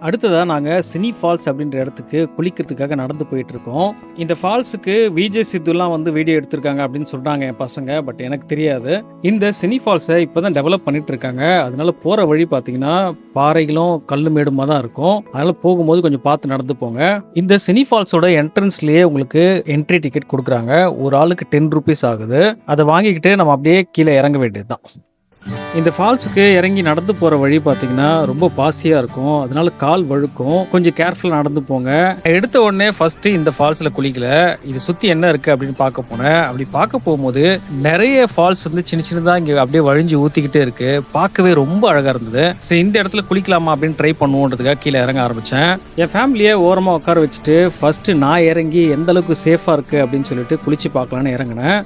அடுத்ததா நாங்க cine falls அப்படின்ற இடத்துக்கு குளிக்கிறதுக்காக நடந்து போயிட்டு இருக்கோம். இந்த ஃபால்ஸுக்கு விஜய் சித்துலாம் வந்து வீடியோ எடுத்திருக்காங்க அப்படின்னு சொல்றாங்க என் பசங்க. பட் எனக்கு தெரியாது. இந்த சினி ஃபால்ஸை இப்பதான் டெவலப் பண்ணிட்டு இருக்காங்க. அதனால போற வழி பார்த்தீங்கன்னா பாறைகளும் கல்லு மேடுமா தான் இருக்கும். அதனால போகும்போது கொஞ்சம் பார்த்து நடந்து போங்க. இந்த சினி ஃபால்ஸோட என்ட்ரன்ஸ்லயே உங்களுக்கு என்ட்ரி டிக்கெட் கொடுக்குறாங்க. ஒரு ஆளுக்கு 10 ரூபீஸ் ஆகுது. அதை வாங்கிக்கிட்டு நம்ம அப்படியே கீழே இறங்க வேண்டியதுதான். இந்த ஃபால்ஸுக்கு இறங்கி நடந்து போகிற வழி பார்த்தீங்கன்னா ரொம்ப பாசியாக இருக்கும். அதனால கால் வழுக்கும். கொஞ்சம் கேர்ஃபுல்லாக நடந்து போங்க. எடுத்த உடனே ஃபஸ்ட்டு இந்த ஃபால்ஸில் குளிக்கல. இது சுற்றி என்ன இருக்குது அப்படின்னு பார்க்க போனேன். அப்படி பார்க்க போகும்போது நிறைய ஃபால்ஸ் வந்து சின்ன சின்னதாக இங்கே அப்படியே வழிஞ்சு ஊற்றிக்கிட்டே இருக்குது. பார்க்கவே ரொம்ப அழகாக இருந்தது. சரி, இந்த இடத்துல குளிக்கலாமா அப்படின்னு ட்ரை பண்ணுவோன்றதுக்காக கீழே இறங்க ஆரம்பித்தேன். என் ஃபேமிலியை ஓரமாக உட்கார வச்சுட்டு ஃபஸ்ட்டு நான் இறங்கி எந்த அளவுக்கு சேஃபாக இருக்குது அப்படின்னு சொல்லிட்டு குளிச்சு பார்க்கலான்னு இறங்கினேன்.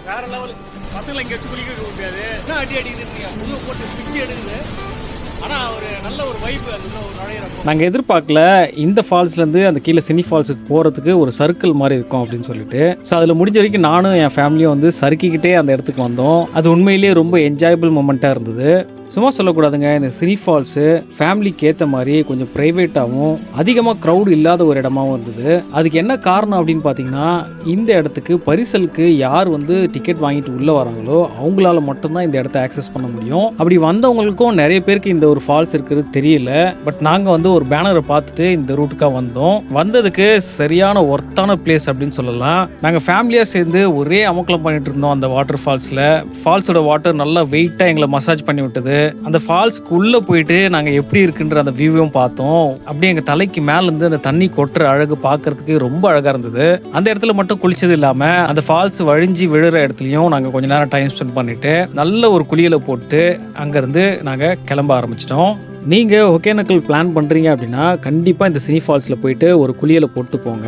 வேற லெவல். பசங்களை இங்கே வச்சு குளிக்க முடியாது. என்ன அடி அடிக்கிறீங்க, முதுகு போட்டு பிச்சு எடுக்குது. ஆனால் ஒரு நல்ல ஒரு வைப் அது ஒரு நுழையிறப்போ. நாங்கள் எதிர்பார்க்கல இந்த ஃபால்ஸ்லேருந்து அந்த கீழே சினி ஃபால்ஸுக்கு போகிறதுக்கு ஒரு சர்க்கிள் மாதிரி இருக்கும் அப்படின்னு சொல்லிட்டு. ஸோ அதில் முடிஞ்ச வரைக்கும் நானும் என் ஃபேமிலியும் வந்து சறுக்கிக்கிட்டே அந்த இடத்துக்கு வந்தோம். அது உண்மையிலேயே ரொம்ப என்ஜாயபிள் மொமெண்ட்டாக இருந்தது. சும்மா சொல்லக்கூடாதுங்க, இந்த சினி ஃபால்ஸு ஃபேமிலிக்கு ஏற்ற மாதிரி கொஞ்சம் ப்ரைவேட்டாகவும் அதிகமாக க்ரௌட் இல்லாத ஒரு இடமாவும் இருந்தது. அதுக்கு என்ன காரணம் அப்படின்னு பார்த்தீங்கன்னா, இந்த இடத்துக்கு பரிசலுக்கு யார் வந்து டிக்கெட் வாங்கிட்டு உள்ளே வராங்களோ அவங்களால மட்டும்தான் இந்த இடத்த ஆக்சஸ் பண்ண முடியும். அப்படி வந்தவங்களுக்கும் நிறைய பேருக்கு இந்த ஒரு ஃபால்ஸ் இருக்கிறது தெரியல. பட் நாங்கள் வந்து ஒரு பேனரை பார்த்துட்டு இந்த ரூட்டுக்காக வந்தோம். வந்ததுக்கு சரியான ஒர்த்தான பிளேஸ் அப்படின்னு சொல்லலாம். நாங்கள் ஃபேமிலியாக சேர்ந்து ஒரே அமக்கலம் பண்ணிட்டு இருந்தோம் அந்த வாட்டர் ஃபால்ஸில். ஃபால்ஸோட வாட்டர் நல்லா வெயிட்டாக எங்களை மசாஜ் பண்ணி விட்டது. அந்த ஃபால்ஸ்க்குள்ள போயிட்டு நாங்க எப்படி இருக்குன்ற அந்த வியூவையும் பார்த்தோம். அப்படியே எங்க தலைக்கு மேல இருந்து அந்த தண்ணி கொட்டுற அழகு பார்க்கறதுக்கு ரொம்ப அழகா இருந்தது. அந்த இடத்துல மட்டும் குளிச்சது இல்லாம அந்த ஃபால்ஸ் வழிஞ்சி விழுற இடத்துலயும் நாங்க கொஞ்ச நேரம் டைம் ஸ்பெண்ட் பண்ணிட்டு நல்ல ஒரு குளியலை போட்டு அங்கிருந்து நாங்க கிளம்ப ஆரம்பிச்சிட்டோம். நீங்கள் ஒகேனக்கல் பிளான் பண்ணுறீங்க அப்படின்னா கண்டிப்பாக இந்த சினி ஃபால்ஸில் போயிட்டு ஒரு குளியலை போட்டு போங்க.